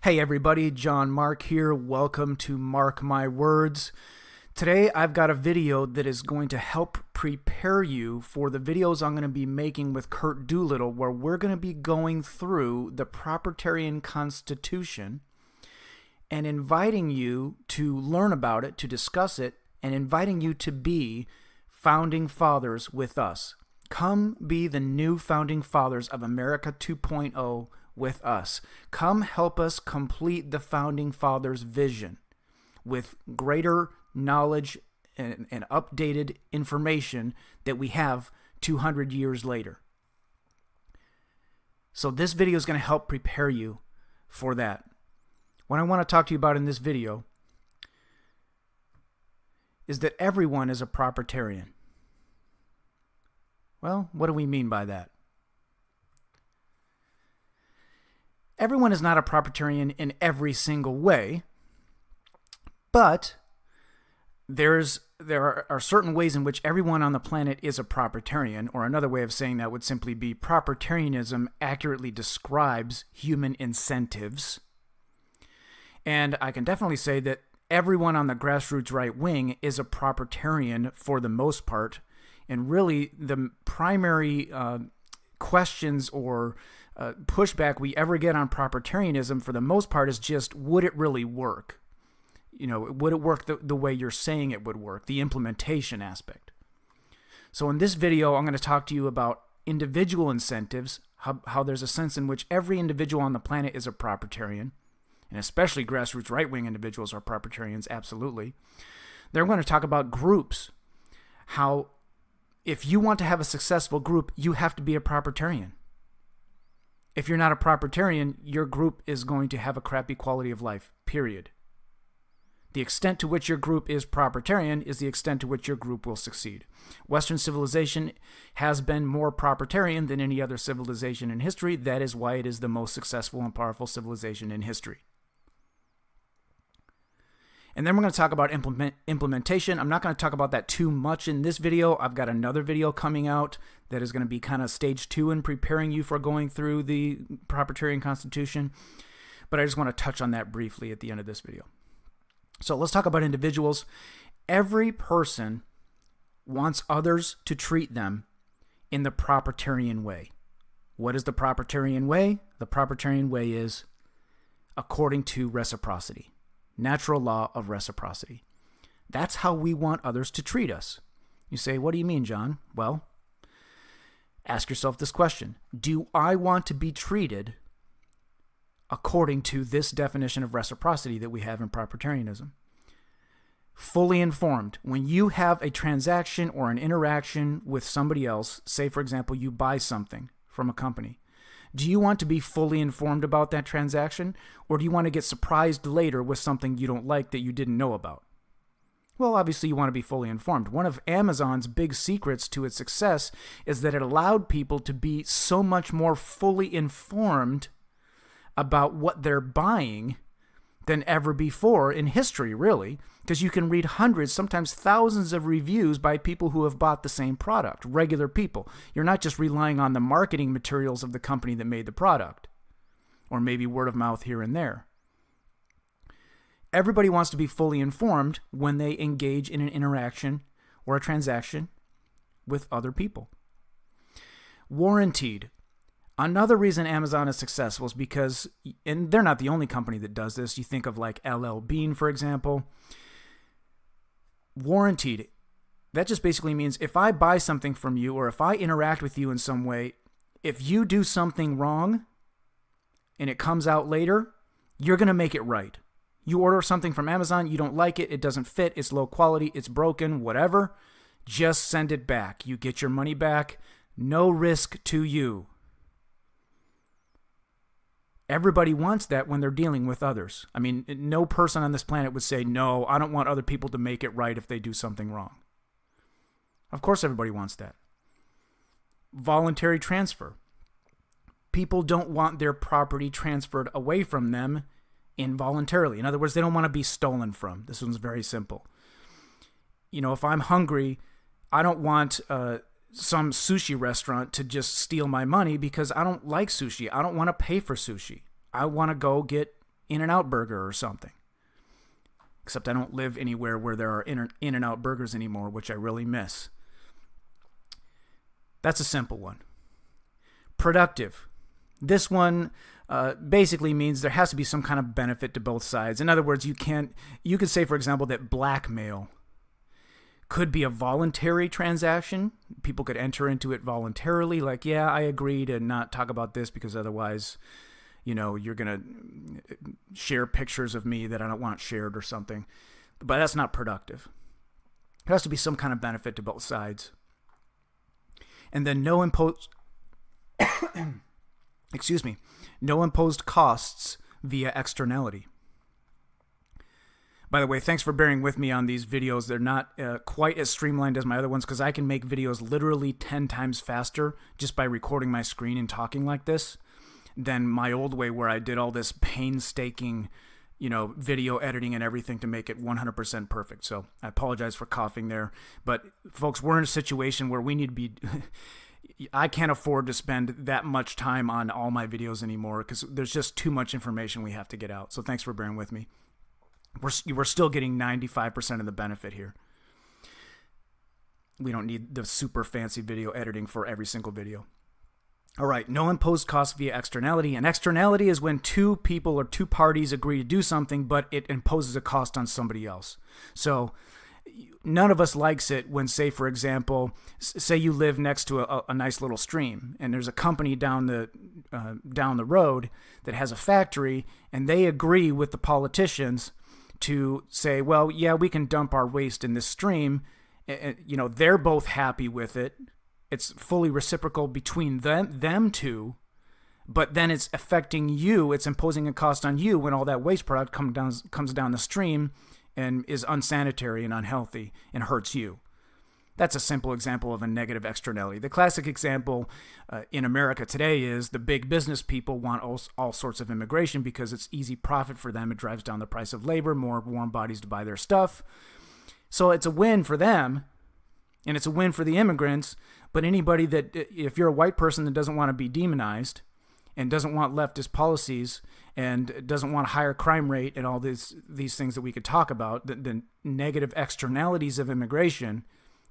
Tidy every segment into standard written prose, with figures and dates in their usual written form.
Hey everybody, John Mark here. Welcome to Mark My Words. Today I've got a video that is going to help prepare you for the videos I'm going to be making with Kurt Doolittle, where we're going to be going through the Propertarian Constitution and inviting you to learn about it, to discuss it, and inviting you to be founding fathers with us. Come be the new founding fathers of America 2.0 with us. Come help us complete the founding fathers' vision with greater knowledge and updated information that we have 200 years later. So this video is going to help prepare you for that. What I want to talk to you about in this video is that everyone is a propertarian. Well, what do we mean by that? Everyone is not a propertarian in every single way, but there are certain ways in which everyone on the planet is a propertarian, or another way of saying that would simply be propertarianism accurately describes human incentives. And I can definitely say that everyone on the grassroots right wing is a propertarian for the most part, and really the primary questions or pushback we ever get on propertarianism for the most part is just, would it really work? You know, would it work the way you're saying it would work, the implementation aspect? So in this video, I'm going to talk to you about individual incentives, how there's a sense in which every individual on the planet is a propertarian, and especially grassroots right-wing individuals are propertarians, absolutely. Then we're going to talk about groups, how if you want to have a successful group, you have to be a propertarian. If you're not a propertarian, your group is going to have a crappy quality of life, period. The extent to which your group is propertarian is the extent to which your group will succeed. Western civilization has been more propertarian than any other civilization in history. That is why it is the most successful and powerful civilization in history. And then we're going to talk about implementation. I'm not going to talk about that too much in this video. I've got another video coming out that is going to be kind of stage 2 in preparing you for going through the Propertarian Constitution. But I just want to touch on that briefly at the end of this video. So let's talk about individuals. Every person wants others to treat them in the propertarian way. What is the propertarian way? The propertarian way is according to reciprocity. Natural law of reciprocity. That's how we want others to treat us. You say, what do you mean, John? Well, ask yourself this question. Do I want to be treated according to this definition of reciprocity that we have in propertarianism? Fully informed. When you have a transaction or an interaction with somebody else, say, for example, you buy something from a company, do you want to be fully informed about that transaction, or do you want to get surprised later with something you don't like that you didn't know about? Well, obviously you want to be fully informed. One of Amazon's big secrets to its success is that it allowed people to be so much more fully informed about what they're buying than ever before in history, really, because you can read hundreds, sometimes thousands of reviews by people who have bought the same product, regular people. You're not just relying on the marketing materials of the company that made the product, or maybe word of mouth here and there. Everybody wants to be fully informed when they engage in an interaction or a transaction with other people. Warranted. Another reason Amazon is successful is because, and they're not the only company that does this. You think of like LL Bean, for example. Warranted. That just basically means if I buy something from you or if I interact with you in some way, if you do something wrong and it comes out later, you're going to make it right. You order something from Amazon, you don't like it, it doesn't fit, it's low quality, it's broken, whatever, just send it back. You get your money back, no risk to you. Everybody wants that when they're dealing with others. I mean, no person on this planet would say, no, I don't want other people to make it right if they do something wrong. Of course everybody wants that. Voluntary transfer. People don't want their property transferred away from them involuntarily. In other words, they don't want to be stolen from. This one's very simple. You know, if I'm hungry, I don't want some sushi restaurant to just steal my money because I don't like sushi. I don't want to pay for sushi. I want to go get In-N-Out Burger or something. Except I don't live anywhere where there are In-N-Out Burgers anymore, which I really miss. That's a simple one. Productive. This one basically means there has to be some kind of benefit to both sides. In other words, you could say, for example, that blackmail could be a voluntary transaction. People could enter into it voluntarily, like, yeah, I agree to not talk about this because otherwise, you're going to share pictures of me that I don't want shared or something. But that's not productive. There has to be some kind of benefit to both sides. And then no imposed costs via externality. By the way, thanks for bearing with me on these videos. They're not quite as streamlined as my other ones because I can make videos literally 10 times faster just by recording my screen and talking like this than my old way where I did all this painstaking, video editing and everything to make it 100% perfect. So I apologize for coughing there. But folks, we're in a situation where we need to be... I can't afford to spend that much time on all my videos anymore because there's just too much information we have to get out. So thanks for bearing with me. We're still getting 95% of the benefit here. We don't need the super fancy video editing for every single video. All right, no imposed costs via externality. And externality is when two people or two parties agree to do something, but it imposes a cost on somebody else. So none of us likes it when, say, for example, say you live next to a nice little stream, and there's a company down the road that has a factory, and they agree with the politicians to say, well, yeah, we can dump our waste in this stream. They're both happy with it. It's fully reciprocal between them two, but then it's affecting you. It's imposing a cost on you when all that waste product comes down the stream and is unsanitary and unhealthy and hurts you. That's a simple example of a negative externality. The classic example in America today is the big business people want all sorts of immigration because it's easy profit for them. It drives down the price of labor, more warm bodies to buy their stuff. So it's a win for them, and it's a win for the immigrants. But anybody if you're a white person that doesn't want to be demonized and doesn't want leftist policies and doesn't want a higher crime rate and all these things that we could talk about, the negative externalities of immigration,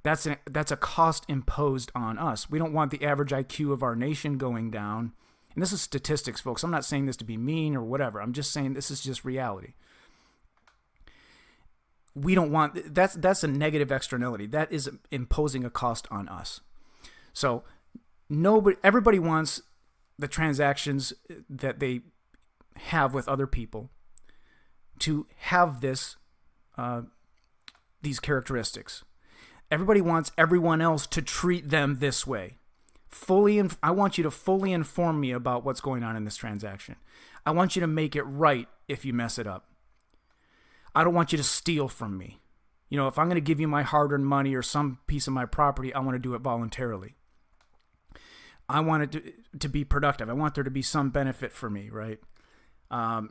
that's a cost imposed on us. We don't want the average IQ of our nation going down. And this is statistics, folks. I'm not saying this to be mean or whatever. I'm just saying this is just reality. We don't want... That's a negative externality. That is imposing a cost on us. So everybody wants the transactions that they have with other people to have these characteristics. Everybody wants everyone else to treat them this way. I want you to fully inform me about what's going on in this transaction. I want you to make it right if you mess it up. I don't want you to steal from me. If I'm going to give you my hard-earned money or some piece of my property, I want to do it voluntarily. I want it to be productive. I want there to be some benefit for me, right?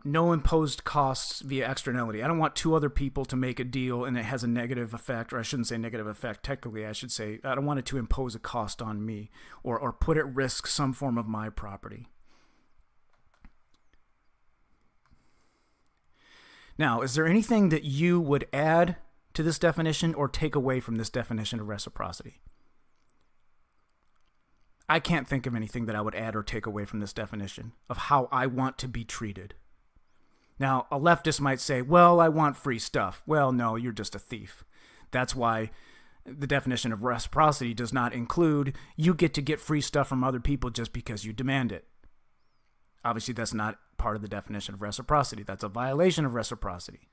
No imposed costs via externality. I don't want two other people to make a deal and it has a negative effect, or I shouldn't say negative effect. Technically, I should say I don't want it to impose a cost on me or put at risk some form of my property. Now, is there anything that you would add to this definition or take away from this definition of reciprocity? I can't think of anything that I would add or take away from this definition of how I want to be treated. Now, a leftist might say, well, I want free stuff. Well, no, you're just a thief. That's why the definition of reciprocity does not include you get free stuff from other people just because you demand it. Obviously, that's not part of the definition of reciprocity. That's a violation of reciprocity.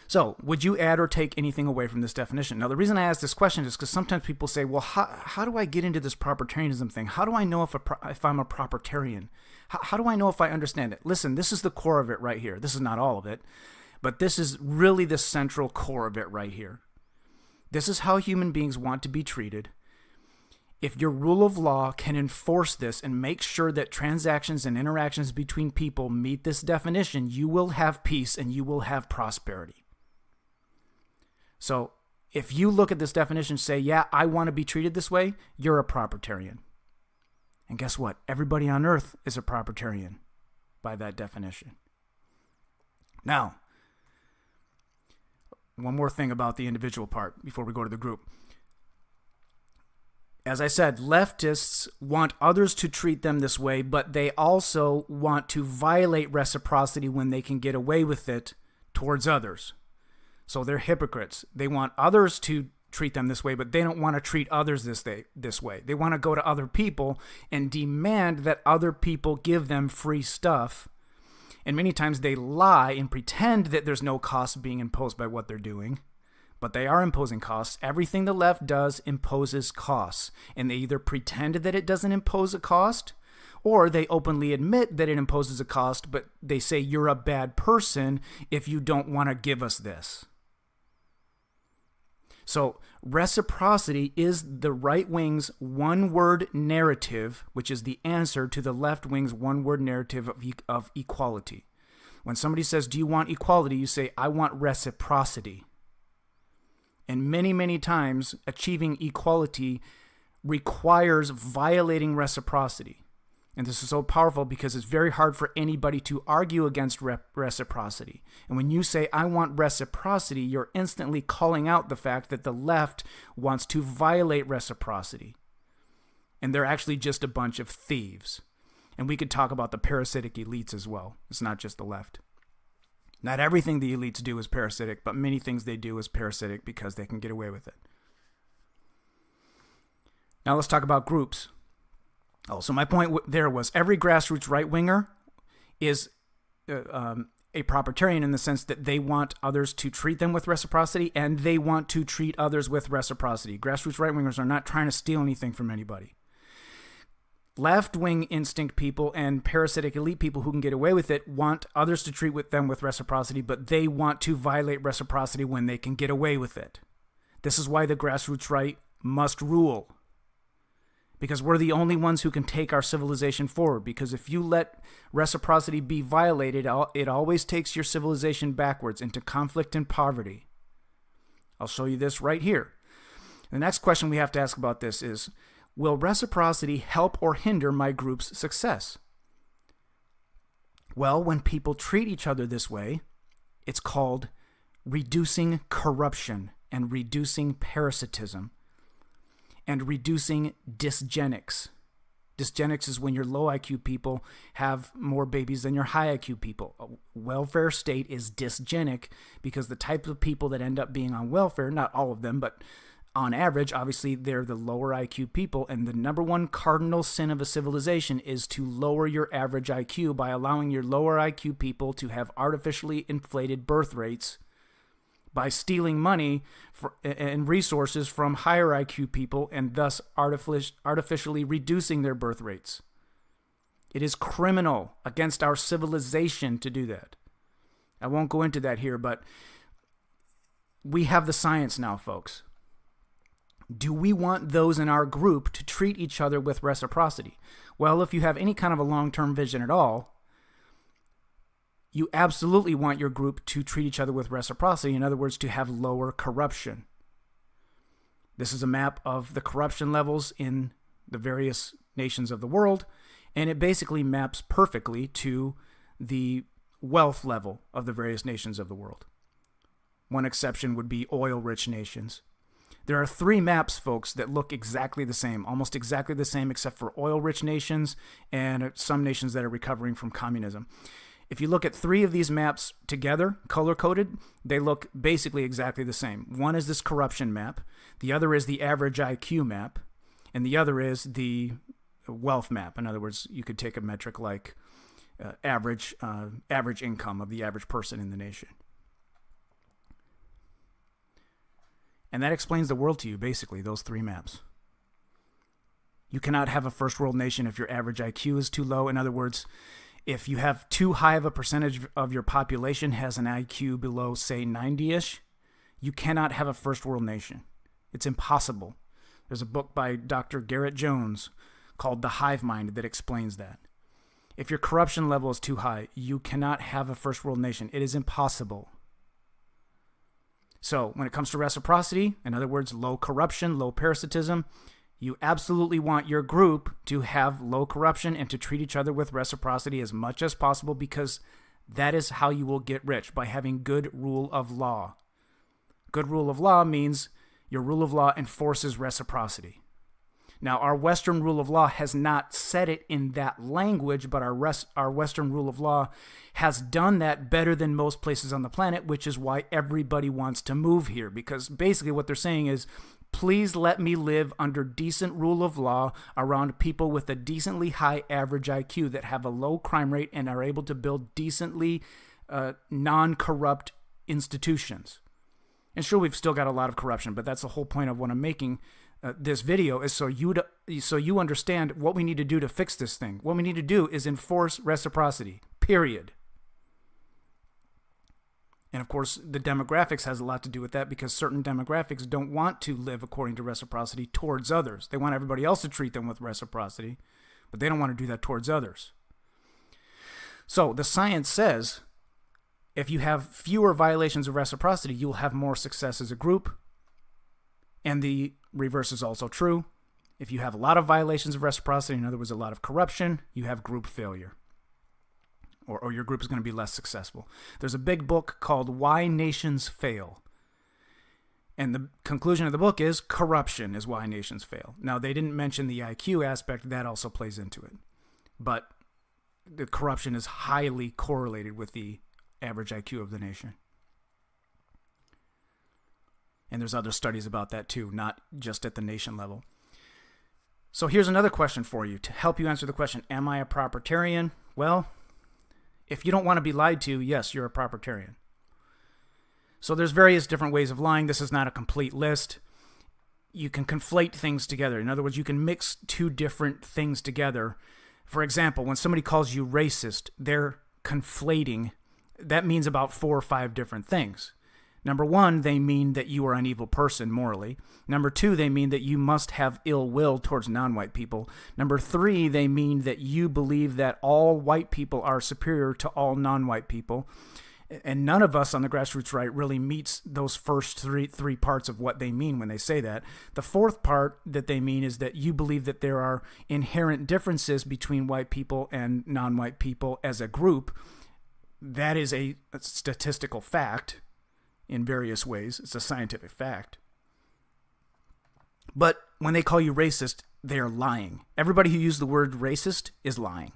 So, would you add or take anything away from this definition? Now, the reason I ask this question is because sometimes people say, well, how do I get into this propertarianism thing? How do I know if I'm a propertarian? How do I know if I understand it? Listen, this is the core of it right here. This is not all of it, but this is really the central core of it right here. This is how human beings want to be treated. If your rule of law can enforce this and make sure that transactions and interactions between people meet this definition, you will have peace and you will have prosperity. So if you look at this definition and say, yeah, I want to be treated this way, you're a propertarian. And guess what? Everybody on earth is a propertarian. by that definition. Now, one more thing about the individual part before we go to the group. As I said, leftists want others to treat them this way, but they also want to violate reciprocity when they can get away with it towards others. So they're hypocrites. They want others to treat them this way, but they don't want to treat others this way. They want to go to other people and demand that other people give them free stuff. And many times they lie and pretend that there's no cost being imposed by what they're doing. But they are imposing costs. Everything the left does imposes costs. And they either pretend that it doesn't impose a cost, or they openly admit that it imposes a cost, but they say you're a bad person if you don't want to give us this. So reciprocity is the right wing's one-word narrative, which is the answer to the left wing's one-word narrative of equality. When somebody says, do you want equality? You say, I want reciprocity. And many, many times, achieving equality requires violating reciprocity. And this is so powerful because it's very hard for anybody to argue against reciprocity. And when you say, I want reciprocity, you're instantly calling out the fact that the left wants to violate reciprocity. And they're actually just a bunch of thieves. And we could talk about the parasitic elites as well. It's not just the left. Not everything the elites do is parasitic, but many things they do is parasitic because they can get away with it. Now let's talk about groups. Oh, so my point there was every grassroots right-winger is a propertarian in the sense that they want others to treat them with reciprocity and they want to treat others with reciprocity. Grassroots right-wingers are not trying to steal anything from anybody. Left-wing instinct people and parasitic elite people who can get away with it want others to treat them with reciprocity, but they want to violate reciprocity when they can get away with it. This is why the grassroots right must rule. Because we're the only ones who can take our civilization forward. Because if you let reciprocity be violated, it always takes your civilization backwards into conflict and poverty. I'll show you this right here. The next question we have to ask about this is, will reciprocity help or hinder my group's success? Well, when people treat each other this way, it's called reducing corruption and reducing parasitism and reducing dysgenics. Dysgenics is when your low IQ people have more babies than your high IQ people. A welfare state is dysgenic because the type of people that end up being on welfare, not all of them, but on average, obviously, they're the lower IQ people, and the number one cardinal sin of a civilization is to lower your average IQ by allowing your lower IQ people to have artificially inflated birth rates by stealing money and resources from higher IQ people and thus artificially reducing their birth rates. It is criminal against our civilization to do that. I won't go into that here, but we have the science now, folks. Do we want those in our group to treat each other with reciprocity? Well, if you have any kind of a long-term vision at all, you absolutely want your group to treat each other with reciprocity. In other words, to have lower corruption. This is a map of the corruption levels in the various nations of the world, and it basically maps perfectly to the wealth level of the various nations of the world. One exception would be oil-rich nations. There are three maps, folks, that look exactly the same, almost exactly the same, except for oil-rich nations and some nations that are recovering from communism. If you look at three of these maps together, color-coded, they look basically exactly the same. One is this corruption map, the other is the average IQ map, and the other is the wealth map. In other words, you could take a metric like average income of the average person in the nation. And that explains the world to you, basically, those three maps. You cannot have a first world nation if your average IQ is too low. In other words, if you have too high of a percentage of your population has an IQ below, say, 90-ish, you cannot have a first world nation. It's impossible. There's a book by Dr. Garrett Jones called The Hive Mind that explains that. If your corruption level is too high, you cannot have a first world nation. It is impossible. So when it comes to reciprocity, in other words, low corruption, low parasitism, You absolutely want your group to have low corruption and to treat each other with reciprocity as much as possible, because that is how you will get rich, by having good rule of law. Good rule of law means your rule of law enforces reciprocity. Now, our Western rule of law has not said it in that language, but our Western rule of law has done that better than most places on the planet, which is why everybody wants to move here. Because basically what they're saying is, please let me live under decent rule of law around people with a decently high average IQ that have a low crime rate and are able to build decently non-corrupt institutions. And sure, we've still got a lot of corruption, but that's the whole point of what I'm making this video, is so you understand what we need to do to fix this thing. What we need to do is enforce reciprocity, period. And of course, the demographics has a lot to do with that, because certain demographics don't want to live according to reciprocity towards others. They want everybody else to treat them with reciprocity, but they don't want to do that towards others. So the science says, if you have fewer violations of reciprocity, you'll have more success as a group. And the reverse is also true. If you have a lot of violations of reciprocity, in other words, a lot of corruption, you have group failure. Or your group is going to be less successful. There's a big book called Why Nations Fail. And the conclusion of the book is corruption is why nations fail. Now, they didn't mention the IQ aspect. That also plays into it. But the corruption is highly correlated with the average IQ of the nation. And there's other studies about that too, not just at the nation level. So here's another question for you to help you answer the question, am I a propertarian? Well, if you don't want to be lied to, yes, you're a propertarian. So there's various different ways of lying. This is not a complete list. You can conflate things together. In other words, you can mix two different things together. For example, when somebody calls you racist, they're conflating. That means about 4 or 5 different things. Number one, they mean that you are an evil person morally. Number two, they mean that you must have ill will towards non-white people. Number three, they mean that you believe that all white people are superior to all non-white people. And none of us on the grassroots right really meets those first three parts of what they mean when they say that. The fourth part that they mean is that you believe that there are inherent differences between white people and non-white people as a group. That is a statistical fact. In various ways. It's a scientific fact. But when they call you racist, they are lying. Everybody who used the word racist is lying,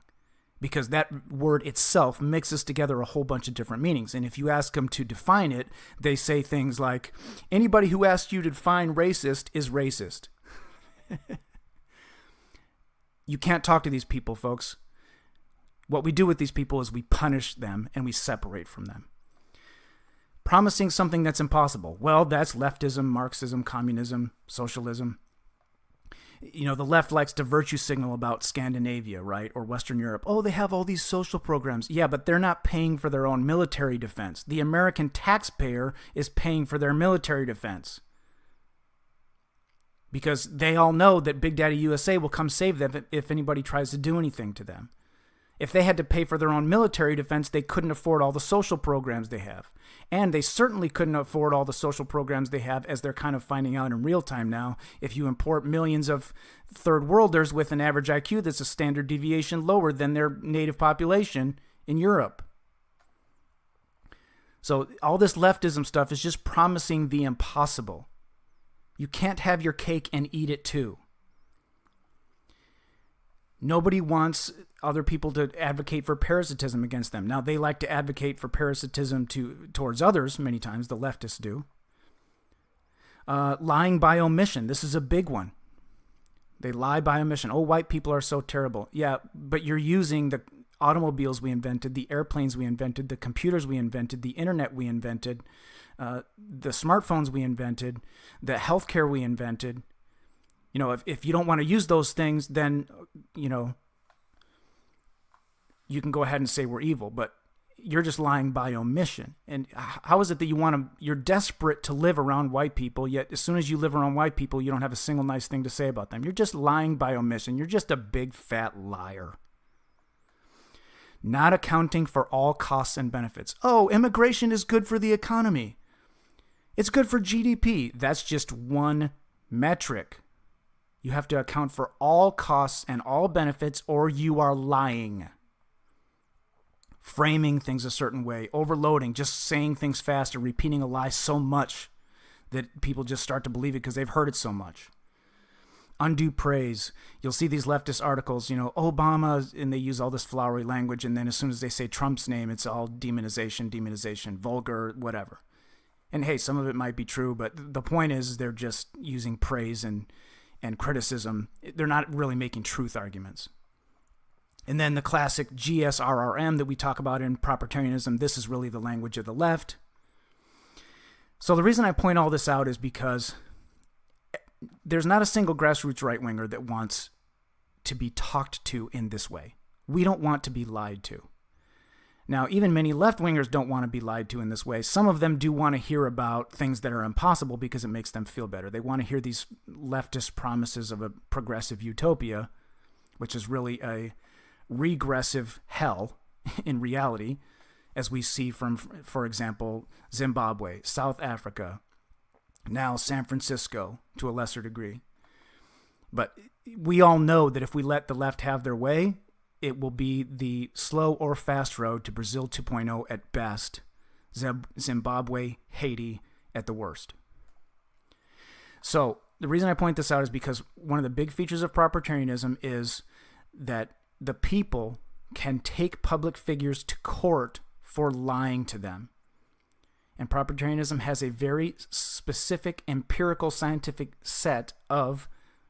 because that word itself mixes together a whole bunch of different meanings. And if you ask them to define it, they say things like, anybody who asks you to define racist is racist. You can't talk to these people, folks. What we do with these people is we punish them and we separate from them. Promising something that's impossible. Well, that's leftism, Marxism, communism, socialism. You know, the left likes to virtue signal about Scandinavia, right? Or Western Europe. Oh, they have all these social programs. Yeah, but they're not paying for their own military defense. The American taxpayer is paying for their military defense. Because they all know that Big Daddy USA will come save them if anybody tries to do anything to them. If they had to pay for their own military defense, they couldn't afford all the social programs they have. And they certainly couldn't afford all the social programs they have, as they're kind of finding out in real time now. If you import millions of third worlders with an average IQ that's a standard deviation lower than their native population in Europe. So all this leftism stuff is just promising the impossible. You can't have your cake and eat it too. Nobody wants other people to advocate for parasitism against them. Now, they like to advocate for parasitism towards others many times, the leftists do. Lying by omission. This is a big one. They lie by omission. Oh, white people are so terrible. Yeah, but you're using the automobiles we invented, the airplanes we invented, the computers we invented, the internet we invented, the smartphones we invented, the healthcare we invented. You know, if you don't want to use those things, then, you know, you can go ahead and say we're evil, but you're just lying by omission. And how is it that you're desperate to live around white people, yet as soon as you live around white people, you don't have a single nice thing to say about them? You're just lying by omission. You're just a big fat liar. Not accounting for all costs and benefits. Oh, immigration is good for the economy. It's good for GDP. That's just one metric. You have to account for all costs and all benefits, or you are lying. Framing things a certain way, overloading, just saying things fast or repeating a lie so much that people just start to believe it because they've heard it so much. Undue praise. You'll see these leftist articles, Obama, and they use all this flowery language, and then as soon as they say Trump's name, it's all demonization, vulgar, whatever. And hey, some of it might be true, but the point is they're just using praise and criticism. They're not really making truth arguments. And then the classic GSRRM that we talk about in propertarianism, this is really the language of the left. So the reason I point all this out is because there's not a single grassroots right-winger that wants to be talked to in this way. We don't want to be lied to. Now, even many left-wingers don't want to be lied to in this way. Some of them do want to hear about things that are impossible because it makes them feel better. They want to hear these leftist promises of a progressive utopia, which is really a regressive hell in reality, as we see from, for example, Zimbabwe, South Africa, now San Francisco to a lesser degree. But we all know that if we let the left have their way, it will be the slow or fast road to Brazil 2.0 at best, Zimbabwe, Haiti at the worst. So the reason I point this out is because one of the big features of propertarianism is that the people can take public figures to court for lying to them. And propertarianism has a very specific empirical scientific set of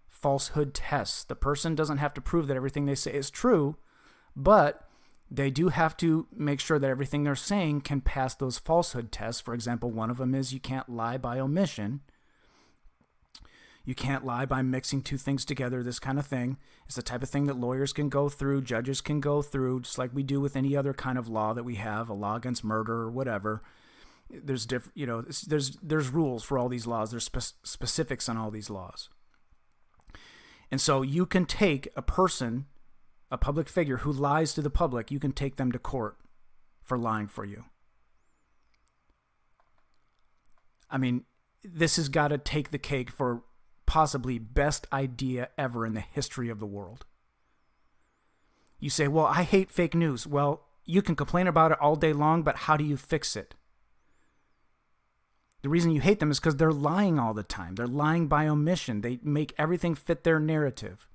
falsehood tests. The person doesn't have to prove that everything they say is true, but they do have to make sure that everything they're saying can pass those falsehood tests. For example, one of them is you can't lie by omission. You can't lie by mixing two things together, this kind of thing. It's the type of thing that lawyers can go through, judges can go through, just like we do with any other kind of law that we have, a law against murder or whatever. There's there's rules for all these laws. There's specifics on all these laws. And so you can take a person, a public figure who lies to the public, you can take them to court for lying for you. I mean, this has got to take the cake for possibly best idea ever in the history of the world. You say, well, I hate fake news. Well, you can complain about it all day long, but how do you fix it? The reason you hate them is because they're lying all the time. They're lying by omission. They make everything fit their narrative.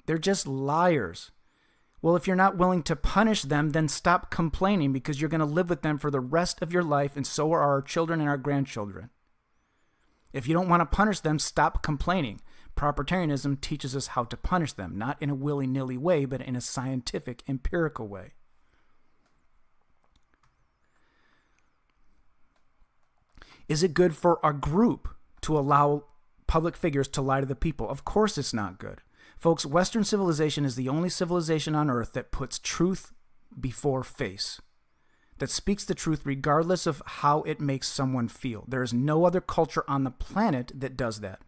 They're just liars. Well, if you're not willing to punish them, then stop complaining, because you're going to live with them for the rest of your life, and so are our children and our grandchildren. If you don't want to punish them, stop complaining. Propertarianism teaches us how to punish them, not in a willy-nilly way, but in a scientific, empirical way. Is it good for a group to allow public figures to lie to the people? Of course it's not good. Folks, Western civilization is the only civilization on earth that puts truth before face, that speaks the truth regardless of how it makes someone feel. There is no other culture on the planet that does that.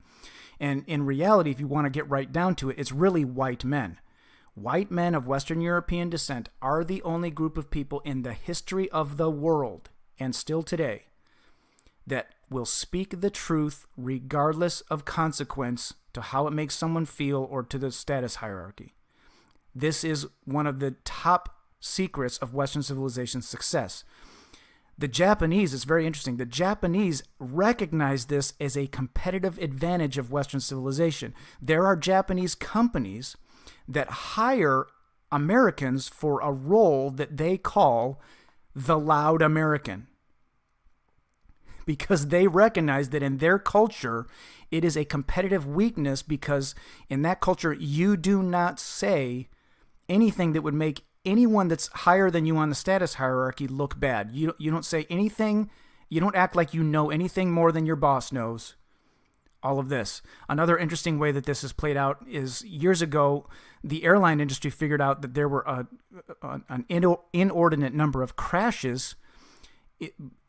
And in reality, if you want to get right down to it, it's really white men. White men of Western European descent are the only group of people in the history of the world, and still today, that will speak the truth regardless of consequence to how it makes someone feel or to the status hierarchy. This is one of the top secrets of Western civilization's success. The Japanese, it's very interesting, the Japanese recognize this as a competitive advantage of Western civilization. There are Japanese companies that hire Americans for a role that they call the loud American, because they recognize that in their culture, it is a competitive weakness, because in that culture, you do not say anything that would make anyone that's higher than you on the status hierarchy look bad. You don't say anything. You don't act like you know anything more than your boss knows. All of this. Another interesting way that this is played out is years ago, the airline industry figured out that there were an inordinate number of crashes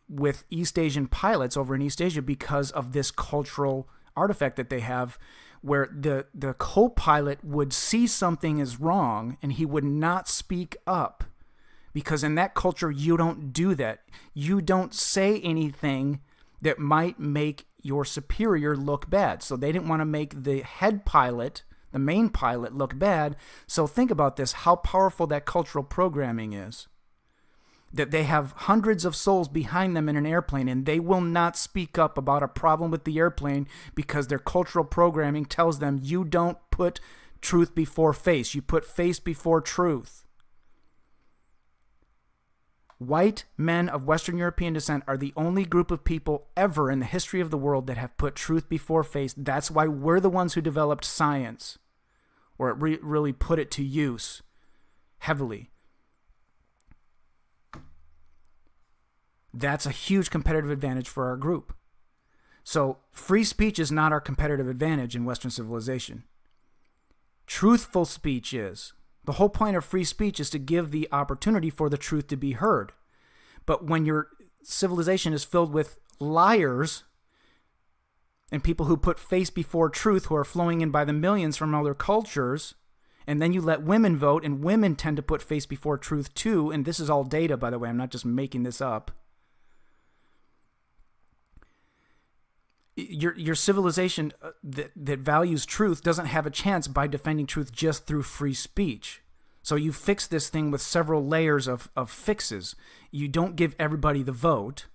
with East Asian pilots over in East Asia because of this cultural artifact that they have, where the co-pilot would see something is wrong and he would not speak up, because in that culture you don't do that. You don't say anything that might make your superior look bad. So they didn't want to make the head pilot, the main pilot, look bad. So think about this, how powerful that cultural programming is. That they have hundreds of souls behind them in an airplane, and they will not speak up about a problem with the airplane because their cultural programming tells them you don't put truth before face. You put face before truth. White men of Western European descent are the only group of people ever in the history of the world that have put truth before face. That's why we're the ones who developed science, or really put it to use heavily. That's a huge competitive advantage for our group. So free speech is not our competitive advantage in Western civilization. Truthful speech is. The whole point of free speech is to give the opportunity for the truth to be heard. But when your civilization is filled with liars and people who put face before truth, who are flowing in by the millions from other cultures, and then you let women vote, and women tend to put face before truth too, and this is all data, by the way, I'm not just making this up. Your civilization that values truth doesn't have a chance by defending truth just through free speech. So you fix this thing with several layers of fixes. You don't give everybody the vote.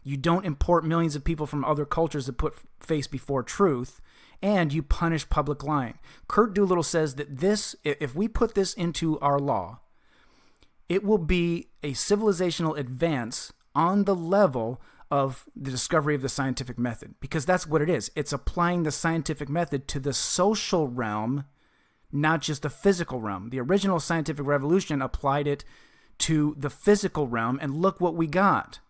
You don't import millions of people from other cultures that put face before truth. And you punish public lying. Kurt Doolittle says that this, if we put this into our law, it will be a civilizational advance on the level of the discovery of the scientific method, because that's what it is. It's applying the scientific method to the social realm, not just the physical realm. The original scientific revolution applied it to the physical realm, and look what we got.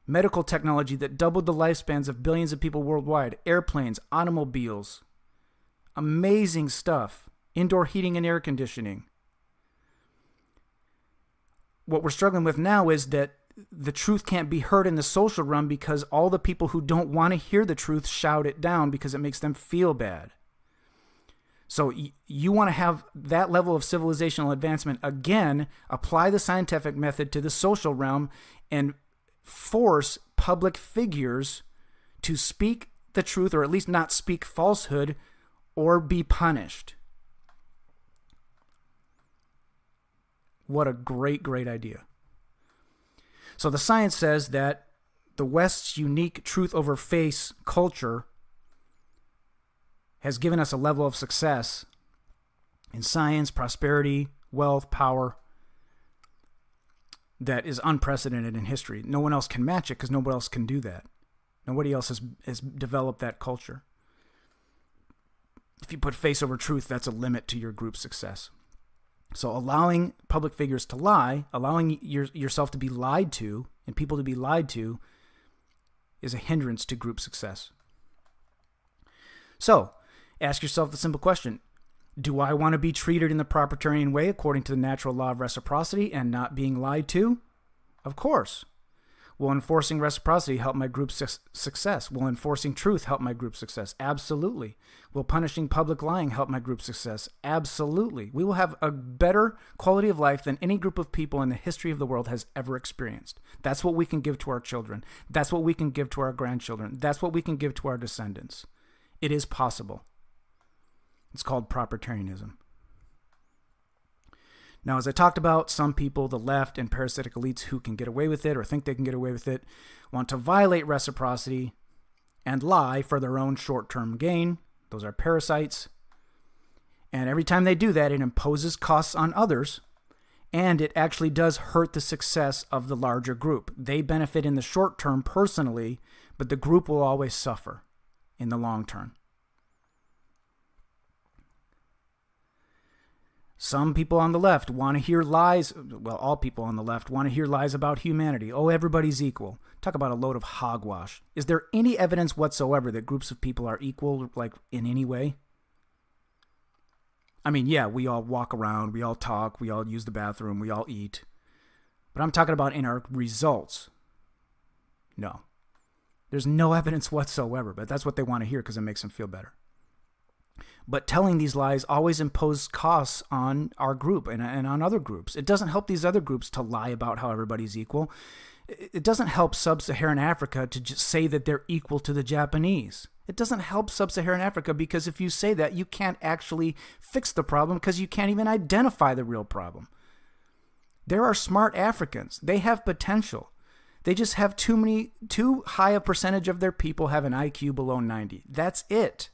Medical technology that doubled the lifespans of billions of people worldwide. Airplanes, automobiles. Amazing stuff. Indoor heating and air conditioning. What we're struggling with now is that the truth can't be heard in the social realm because all the people who don't want to hear the truth shout it down because it makes them feel bad. So you want to have that level of civilizational advancement. Again, apply the scientific method to the social realm and force public figures to speak the truth, or at least not speak falsehood, or be punished. What a great, great idea. So the science says that the West's unique truth over face culture has given us a level of success in science, prosperity, wealth, power that is unprecedented in history. No one else can match it because nobody else can do that. Nobody else has developed that culture. If you put face over truth, that's a limit to your group's success. So allowing public figures to lie, allowing yourself to be lied to, and people to be lied to, is a hindrance to group success. So, ask yourself the simple question, do I want to be treated in the propertarian way according to the natural law of reciprocity and not being lied to? Of course. Will enforcing reciprocity help my group's success? Will enforcing truth help my group's success? Absolutely. Will punishing public lying help my group's success? Absolutely. We will have a better quality of life than any group of people in the history of the world has ever experienced. That's what we can give to our children. That's what we can give to our grandchildren. That's what we can give to our descendants. It is possible. It's called propertarianism. Now, as I talked about, some people, the left and parasitic elites who can get away with it or think they can get away with it, want to violate reciprocity and lie for their own short-term gain. Those are parasites. And every time they do that, it imposes costs on others, and it actually does hurt the success of the larger group. They benefit in the short term personally, but the group will always suffer in the long term. Some people on the left want to hear lies. Well, all people on the left want to hear lies about humanity. Oh, everybody's equal. Talk about a load of hogwash. Is there any evidence whatsoever that groups of people are equal, like in any way? I mean, yeah, we all walk around, we all talk, we all use the bathroom, we all eat. But I'm talking about in our results. No. There's no evidence whatsoever, but that's what they want to hear because it makes them feel better. But telling these lies always imposes costs on our group and on other groups. It doesn't help these other groups to lie about how everybody's equal. It doesn't help sub-Saharan Africa to just say that they're equal to the Japanese. It doesn't help sub-Saharan Africa because if you say that, you can't actually fix the problem because you can't even identify the real problem. There are smart Africans. They have potential. They just have too high a percentage of their people have an IQ below 90. That's it.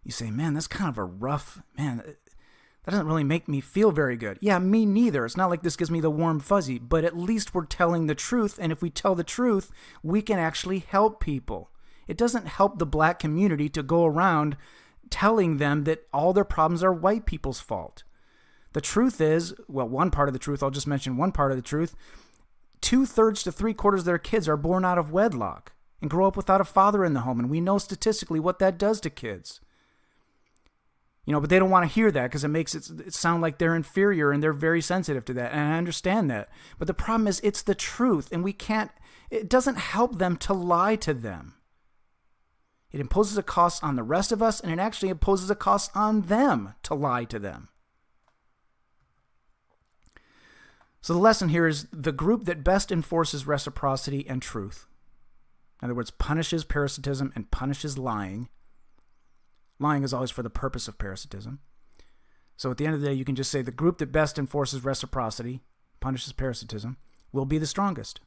You say, man, that's kind of a rough, man, that doesn't really make me feel very good. Yeah, me neither. It's not like this gives me the warm fuzzy, but at least we're telling the truth. And if we tell the truth, we can actually help people. It doesn't help the black community to go around telling them that all their problems are white people's fault. The truth is, well, one part of the truth, I'll just mention one part of the truth. 2/3 to 3/4 of their kids are born out of wedlock and grow up without a father in the home. And we know statistically what that does to kids. But they don't want to hear that because it makes it sound like they're inferior, and they're very sensitive to that. And I understand that. But the problem is it's the truth, and it doesn't help them to lie to them. It imposes a cost on the rest of us, and it actually imposes a cost on them to lie to them. So the lesson here is the group that best enforces reciprocity and truth, in other words, punishes parasitism and punishes lying. Lying is always for the purpose of parasitism. So at the end of the day, you can just say the group that best enforces reciprocity, punishes parasitism, will be the strongest.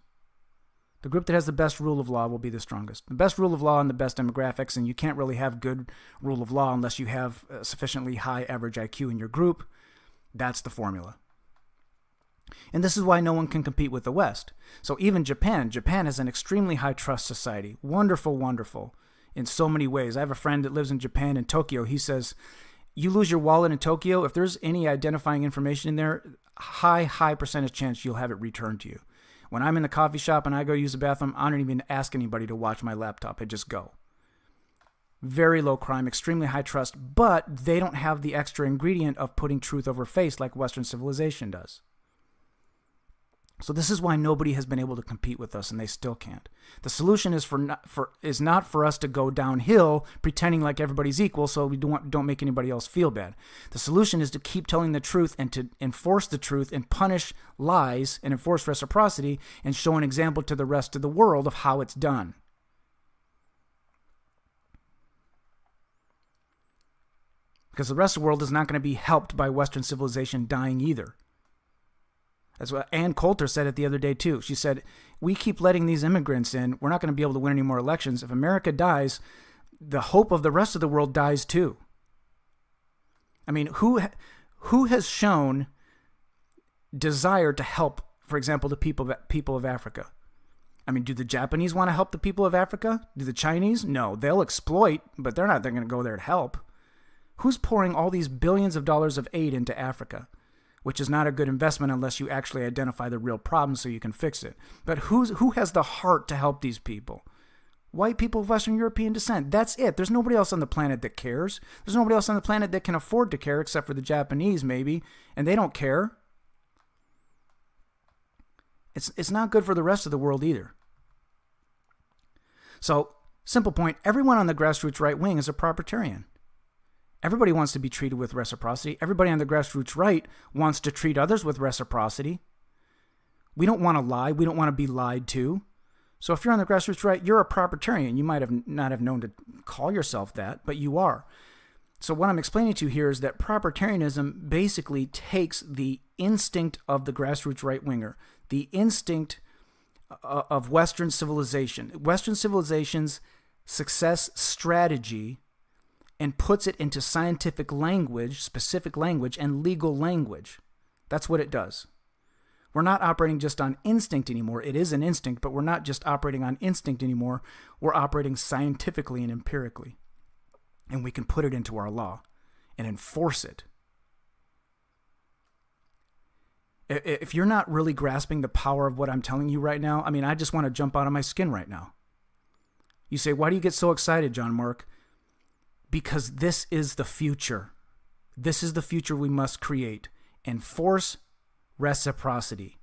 The group that has the best rule of law will be the strongest. The best rule of law and the best demographics, and you can't really have good rule of law unless you have a sufficiently high average IQ in your group. That's the formula. And this is why no one can compete with the West. So even Japan has an extremely high trust society. Wonderful, wonderful. In so many ways. I have a friend that lives in Japan, in Tokyo. He says, you lose your wallet in Tokyo, if there's any identifying information in there, high percentage chance you'll have it returned to you. When I'm in the coffee shop and I go use the bathroom, I don't even ask anybody to watch my laptop. I just go. Very low crime, extremely high trust, but they don't have the extra ingredient of putting truth over face like Western civilization does. So this is why nobody has been able to compete with us, and they still can't. The solution is not for us to go downhill pretending like everybody's equal so we don't make anybody else feel bad. The solution is to keep telling the truth and to enforce the truth and punish lies and enforce reciprocity and show an example to the rest of the world of how it's done. Because the rest of the world is not going to be helped by Western civilization dying either. That's what Ann Coulter said it the other day, too. She said, we keep letting these immigrants in. We're not going to be able to win any more elections. If America dies, the hope of the rest of the world dies, too. I mean, who has shown desire to help, for example, the people of Africa? I mean, do the Japanese want to help the people of Africa? Do the Chinese? No, they'll exploit, but they're going to go there to help. Who's pouring all these billions of dollars of aid into Africa? Which is not a good investment unless you actually identify the real problem so you can fix it. But who has the heart to help these people? White people of Western European descent. That's it. There's nobody else on the planet that cares. There's nobody else on the planet that can afford to care except for the Japanese, maybe, and they don't care. It's not good for the rest of the world either. So, simple point, everyone on the grassroots right wing is a propertarian. Everybody wants to be treated with reciprocity. Everybody on the grassroots right wants to treat others with reciprocity. We don't want to lie. We don't want to be lied to. So if you're on the grassroots right, you're a propertarian. You might have not have known to call yourself that, but you are. So what I'm explaining to you here is that propertarianism basically takes the instinct of the grassroots right-winger, the instinct of Western civilization, Western civilization's success strategy, and puts it into scientific language, specific language, and legal language. That's what it does. We're not operating just on instinct anymore. It is an instinct, but we're not just operating on instinct anymore. We're operating scientifically and empirically. And we can put it into our law and enforce it. If you're not really grasping the power of what I'm telling you right now, I mean, I just want to jump out of my skin right now. You say, why do you get so excited, John Mark? Because this is the future. This is the future we must create. Enforce reciprocity.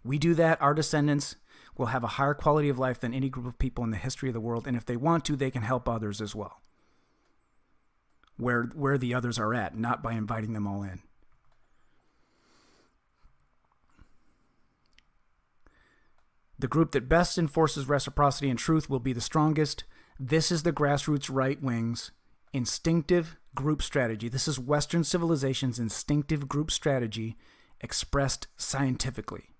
We do that, our descendants, will have a higher quality of life than any group of people in the history of the world. And if they want to, they can help others as well. Where the others are at, not by inviting them all in. The group that best enforces reciprocity and truth will be the strongest. This is the grassroots right wing's instinctive group strategy. This is Western civilization's instinctive group strategy expressed scientifically.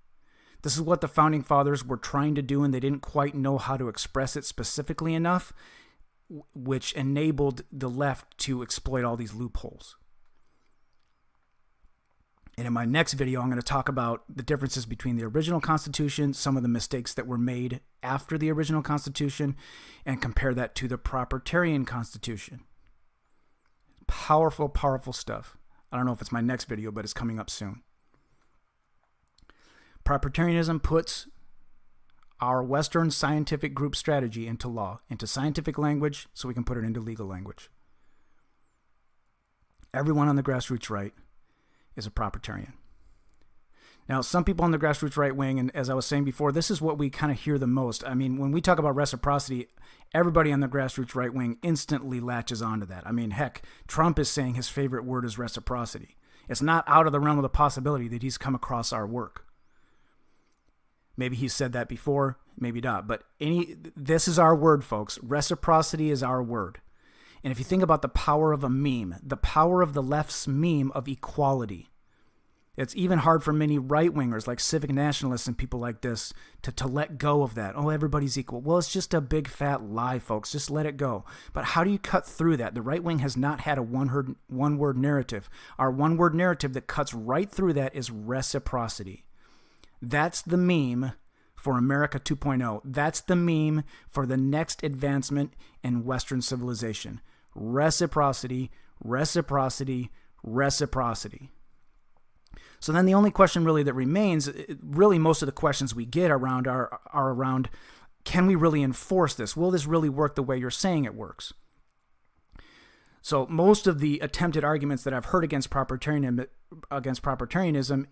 This is what the founding fathers were trying to do, and they didn't quite know how to express it specifically enough, which enabled the left to exploit all these loopholes. And in my next video, I'm going to talk about the differences between the original Constitution, some of the mistakes that were made after the original Constitution, and compare that to the Propertarian Constitution. Powerful, powerful stuff. I don't know if it's my next video, but it's coming up soon. Propertarianism puts our Western scientific group strategy into law, into scientific language, so we can put it into legal language. Everyone on the grassroots right is a propertarian. Now, some people on the grassroots right wing, and as I was saying before, this is what we kind of hear the most. I mean, when we talk about reciprocity, everybody on the grassroots right wing instantly latches onto that. I mean, heck, Trump is saying his favorite word is reciprocity. It's not out of the realm of the possibility that he's come across our work. Maybe he's said that before, maybe not. But this is our word, folks. Reciprocity is our word. And if you think about the power of a meme, the power of the left's meme of equality, it's even hard for many right-wingers like civic nationalists and people like this to let go of that. Oh, everybody's equal. Well, it's just a big fat lie, folks. Just let it go. But how do you cut through that? The right wing has not had a one-word narrative. Our one-word narrative that cuts right through that is reciprocity. That's the meme for America 2.0. That's the meme for the next advancement in Western civilization. Reciprocity, reciprocity, reciprocity. So then the only question really that remains, really most of the questions we get around are around, can we really enforce this? Will this really work the way you're saying it works? So most of the attempted arguments that I've heard against propertarianism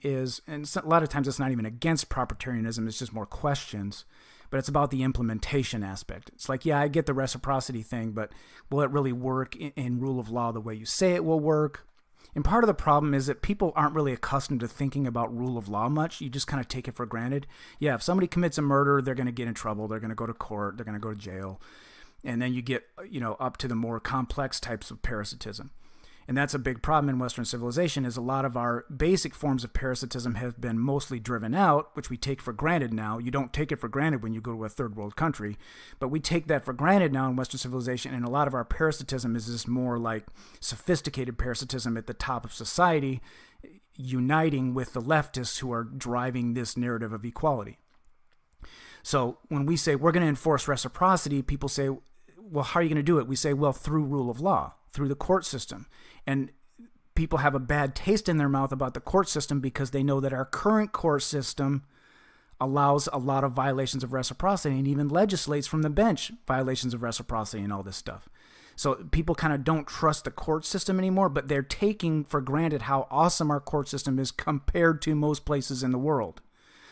is, and a lot of times it's not even against propertarianism, it's just more questions, but it's about the implementation aspect. It's like, yeah, I get the reciprocity thing, but will it really work in rule of law the way you say it will work? And part of the problem is that people aren't really accustomed to thinking about rule of law much. You just kind of take it for granted. Yeah, if somebody commits a murder, they're going to get in trouble. They're going to go to court. They're going to go to jail. And then you get, up to the more complex types of parasitism. And that's a big problem in Western civilization, is a lot of our basic forms of parasitism have been mostly driven out, which we take for granted now. You don't take it for granted when you go to a third world country, but we take that for granted now in Western civilization, and a lot of our parasitism is this more like sophisticated parasitism at the top of society, uniting with the leftists who are driving this narrative of equality. So when we say we're going to enforce reciprocity, people say, well, how are you going to do it? We say, well, through rule of law, through the court system. And people have a bad taste in their mouth about the court system because they know that our current court system allows a lot of violations of reciprocity and even legislates from the bench violations of reciprocity and all this stuff. So people kind of don't trust the court system anymore, but they're taking for granted how awesome our court system is compared to most places in the world.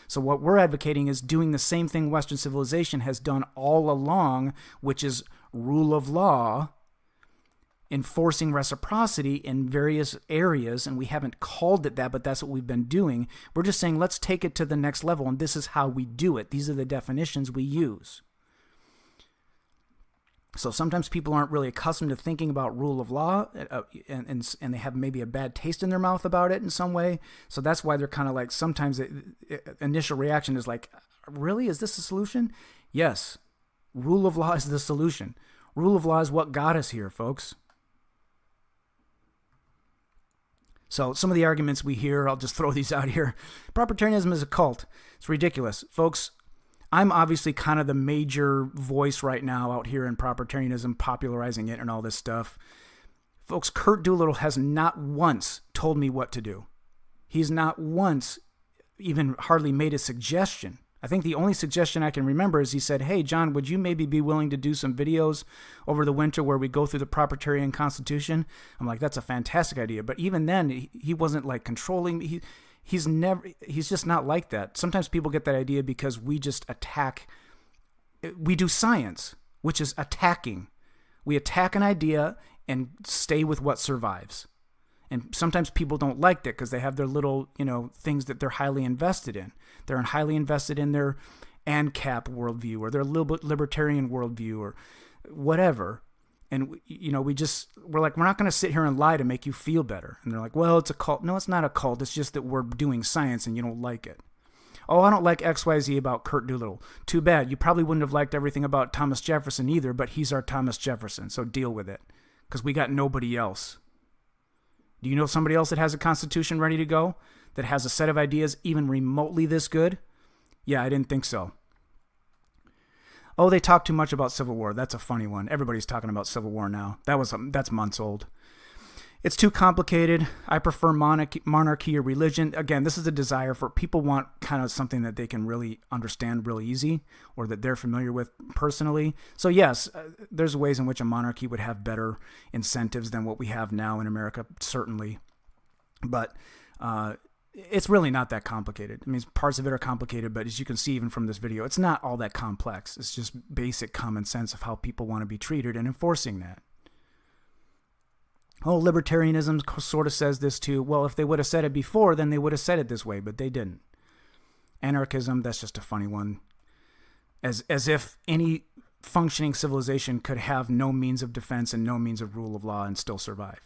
So what we're advocating is doing the same thing Western civilization has done all along, which is rule of law, enforcing reciprocity in various areas, and we haven't called it that, but that's what we've been doing. We're just saying, let's take it to the next level, and this is how we do it. These are the definitions we use. So sometimes people aren't really accustomed to thinking about rule of law, and they have maybe a bad taste in their mouth about it in some way. So that's why they're kind of like, sometimes the initial reaction is like, really? Is this a solution? Yes. Rule of law is the solution. Rule of law is what got us here, folks. So some of the arguments we hear, I'll just throw these out here. Propertarianism is a cult. It's ridiculous. Folks, I'm obviously kind of the major voice right now out here in propertarianism, popularizing it and all this stuff. Folks, Kurt Doolittle has not once told me what to do. He's not once even hardly made a suggestion. I think the only suggestion I can remember is he said, hey, John, would you maybe be willing to do some videos over the winter where we go through the Propertarian Constitution? I'm like, that's a fantastic idea. But even then, he wasn't like controlling me. He's just not like that. Sometimes people get that idea because we just attack. We do science, which is attacking. We attack an idea and stay with what survives. And sometimes people don't like that because they have their little, things that they're highly invested in. They're highly invested in their ANCAP worldview or their libertarian worldview or whatever. And, we're like, we're not going to sit here and lie to make you feel better. And they're like, well, it's a cult. No, it's not a cult. It's just that we're doing science and you don't like it. Oh, I don't like XYZ about Kurt Doolittle. Too bad. You probably wouldn't have liked everything about Thomas Jefferson either, but he's our Thomas Jefferson, so deal with it. Because we got nobody else. Do you know somebody else that has a constitution ready to go? That has a set of ideas even remotely this good? Yeah, I didn't think so. Oh, they talk too much about Civil War. That's a funny one. Everybody's talking about Civil War now. That's months old. It's too complicated. I prefer monarchy or religion. Again, this is a desire for people want kind of something that they can really understand real easy or that they're familiar with personally. So yes, there's ways in which a monarchy would have better incentives than what we have now in America, certainly. But it's really not that complicated. I mean, parts of it are complicated, but as you can see even from this video, it's not all that complex. It's just basic common sense of how people want to be treated and enforcing that. Oh, libertarianism sort of says this too. Well, if they would have said it before, then they would have said it this way, but they didn't. Anarchism, that's just a funny one. As if any functioning civilization could have no means of defense and no means of rule of law and still survive.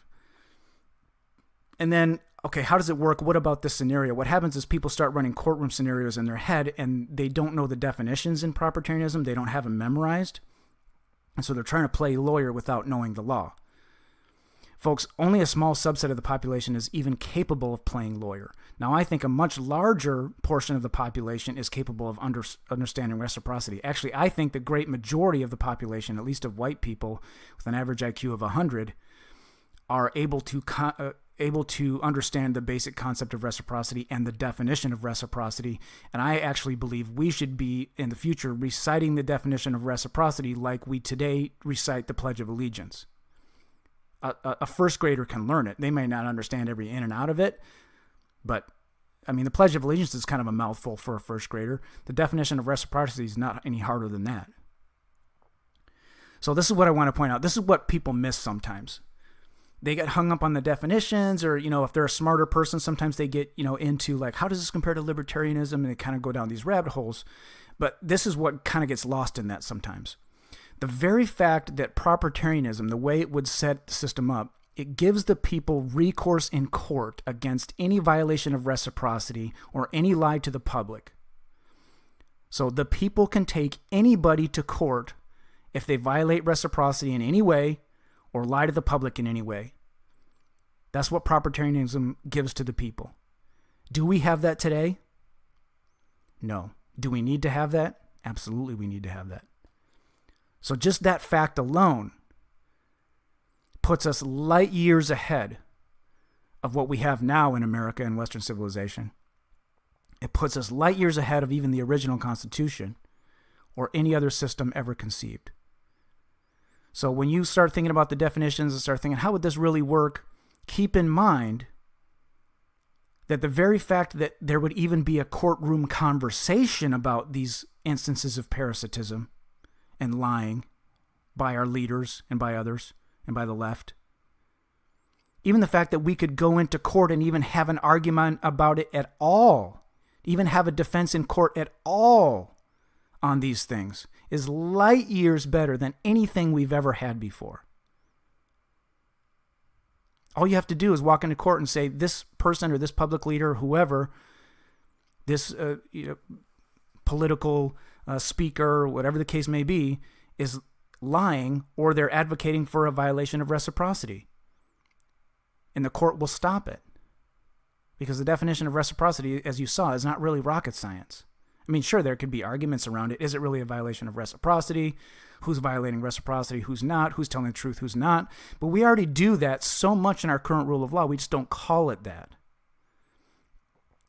And then, okay, how does it work? What about this scenario? What happens is people start running courtroom scenarios in their head and they don't know the definitions in propertarianism. They don't have them memorized. And so they're trying to play lawyer without knowing the law. Folks, only a small subset of the population is even capable of playing lawyer. Now, I think a much larger portion of the population is capable of understanding reciprocity. Actually, I think the great majority of the population, at least of white people with an average IQ of 100, are able to understand the basic concept of reciprocity and the definition of reciprocity. And I actually believe we should be, in the future, reciting the definition of reciprocity like we today recite the Pledge of Allegiance. A first grader can learn it. They may not understand every in and out of it, but I mean, the Pledge of Allegiance is kind of a mouthful for a first grader. The definition of reciprocity is not any harder than that. So this is what I want to point out. This is what people miss sometimes. They get hung up on the definitions, or, if they're a smarter person, sometimes they get, into like, how does this compare to libertarianism? And they kind of go down these rabbit holes. But this is what kind of gets lost in that sometimes. The very fact that propertarianism, the way it would set the system up, it gives the people recourse in court against any violation of reciprocity or any lie to the public. So the people can take anybody to court if they violate reciprocity in any way or lie to the public in any way. That's what propertarianism gives to the people. Do we have that today? No. Do we need to have that? Absolutely, we need to have that. So just that fact alone puts us light years ahead of what we have now in America and Western civilization. It puts us light years ahead of even the original Constitution or any other system ever conceived. So when you start thinking about the definitions and start thinking, how would this really work? Keep in mind that the very fact that there would even be a courtroom conversation about these instances of parasitism and lying by our leaders and by others and by the left. Even the fact that we could go into court and even have an argument about it at all, even have a defense in court at all on these things, is light years better than anything we've ever had before. All you have to do is walk into court and say, this person or this public leader, or whoever, this political speaker, whatever the case may be, is lying, or they're advocating for a violation of reciprocity. And the court will stop it. Because the definition of reciprocity, as you saw, is not really rocket science. I mean, sure, there could be arguments around it. Is it really a violation of reciprocity? Who's violating reciprocity? Who's not? Who's telling the truth? Who's not? But we already do that so much in our current rule of law, we just don't call it that.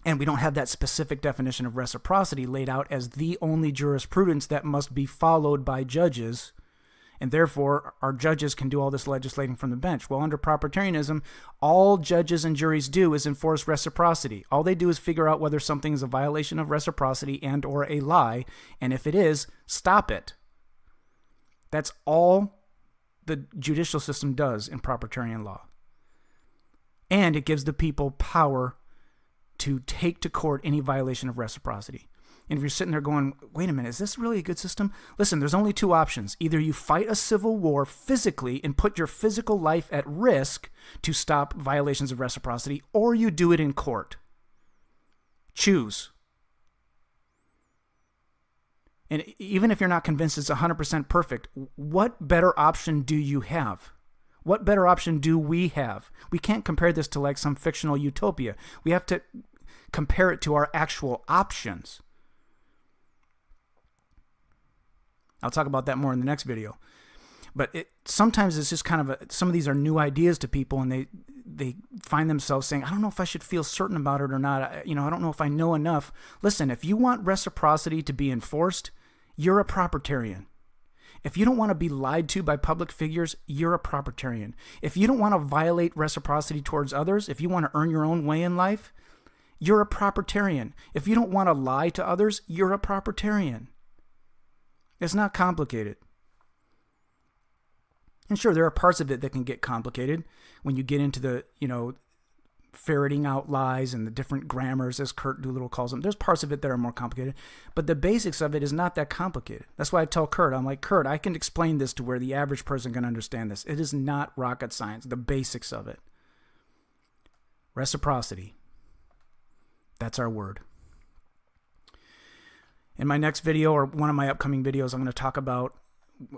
And we don't have that specific definition of reciprocity laid out as the only jurisprudence that must be followed by judges And therefore, our judges can do all this legislating from the bench. Well, under propertarianism, all judges and juries do is enforce reciprocity. All they do is figure out whether something is a violation of reciprocity and or a lie, and if it is, stop it. That's all the judicial system does in propertarian law. And it gives the people power to take to court any violation of reciprocity. And if you're sitting there going, wait a minute, is this really a good system? Listen, there's only two options. Either you fight a civil war physically and put your physical life at risk to stop violations of reciprocity, or you do it in court. Choose. And even if you're not convinced it's 100% perfect, what better option do you have? What better option do we have? We can't compare this to like some fictional utopia. We have to compare it to our actual options. I'll talk about that more in the next video. But sometimes it's just kind of some of these are new ideas to people, and they find themselves saying, I don't know if I should feel certain about it or not. I don't know if I know enough. Listen, if you want reciprocity to be enforced, you're a propertarian. If you don't want to be lied to by public figures, you're a propertarian. If you don't want to violate reciprocity towards others, if you want to earn your own way in life, you're a propertarian. If you don't want to lie to others, you're a propertarian. It's not complicated. And sure, there are parts of it that can get complicated when you get into the, ferreting out lies and the different grammars, as Curt Doolittle calls them. There's parts of it that are more complicated, but the basics of it is not that complicated. That's why I tell Curt, I'm like, Curt, I can explain this to where the average person can understand this. It is not rocket science, the basics of it. Reciprocity. That's our word. In my next video, or one of my upcoming videos, I'm going to talk about,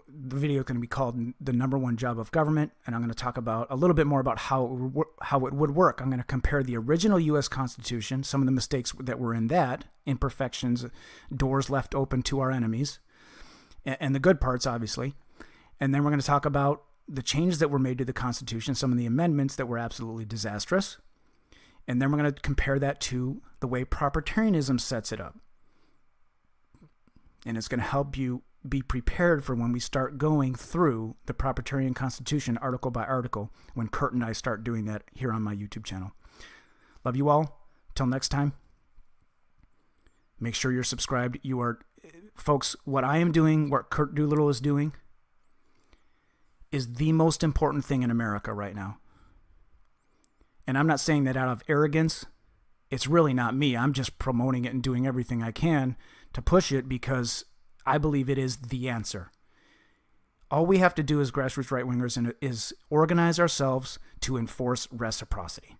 the video is going to be called The Number One Job of Government, and I'm going to talk about a little bit more about how it would work. I'm going to compare the original U.S. Constitution, some of the mistakes that were in that, imperfections, doors left open to our enemies, and the good parts, obviously. And then we're going to talk about the changes that were made to the Constitution, some of the amendments that were absolutely disastrous. And then we're going to compare that to the way propertarianism sets it up. And it's going to help you be prepared for when we start going through the Propertarian Constitution article by article, when Curt and I start doing that here on my YouTube channel. Love you all. Till next time, make sure you're subscribed. Folks, what I am doing, what Curt Doolittle is doing, is the most important thing in America right now. And I'm not saying that out of arrogance. It's really not me. I'm just promoting it and doing everything I can to push it because I believe it is the answer. All we have to do as grassroots right-wingers is organize ourselves to enforce reciprocity.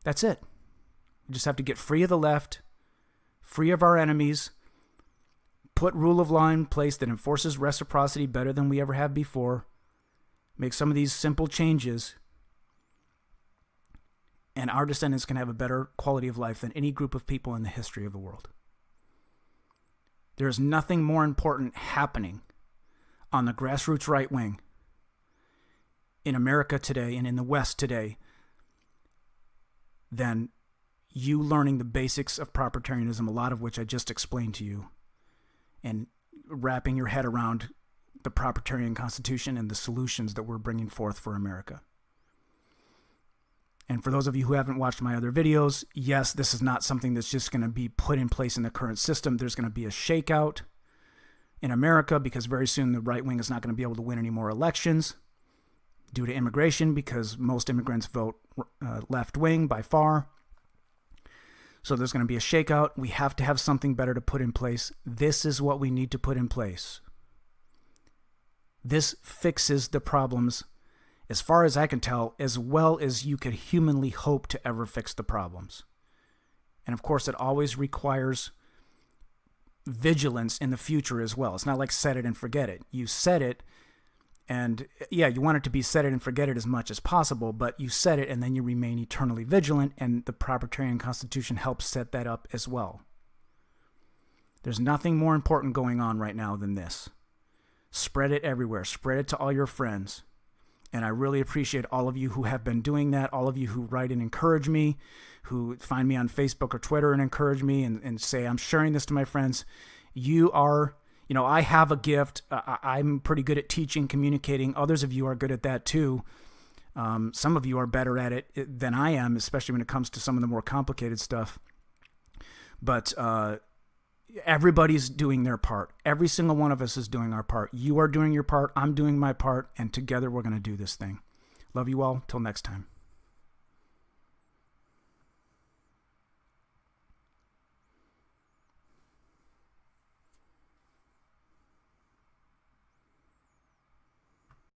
That's it. We just have to get free of the left, free of our enemies, put rule of law in place that enforces reciprocity better than we ever have before, make some of these simple changes, and our descendants can have a better quality of life than any group of people in the history of the world. There is nothing more important happening on the grassroots right wing in America today and in the West today than you learning the basics of propertarianism, a lot of which I just explained to you, and wrapping your head around the Propertarian Constitution and the solutions that we're bringing forth for America. And for those of you who haven't watched my other videos, yes, this is not something that's just going to be put in place in the current system. There's going to be a shakeout in America because very soon the right wing is not going to be able to win any more elections due to immigration, because most immigrants vote left wing by far. So there's going to be a shakeout. We have to have something better to put in place. This is what we need to put in place. This fixes the problems, as far as I can tell, as well as you could humanly hope to ever fix the problems. And of course, it always requires vigilance in the future as well. It's not like set it and forget it. You set it, and yeah, you want it to be set it and forget it as much as possible, but you set it and then you remain eternally vigilant, and the Propertarian Constitution helps set that up as well. There's nothing more important going on right now than this. Spread it everywhere. Spread it to all your friends. And I really appreciate all of you who have been doing that, all of you who write and encourage me, who find me on Facebook or Twitter and encourage me and say, I'm sharing this to my friends. You are You know, I have a gift. I'm pretty good at teaching, communicating. Others of you are good at that too. Some of you are better at it than I am, especially when it comes to some of the more complicated stuff. But everybody's doing their part. Every single one of us is doing our part. You are doing your part. I'm doing my part. And together we're going to do this thing. Love you all. Till next time.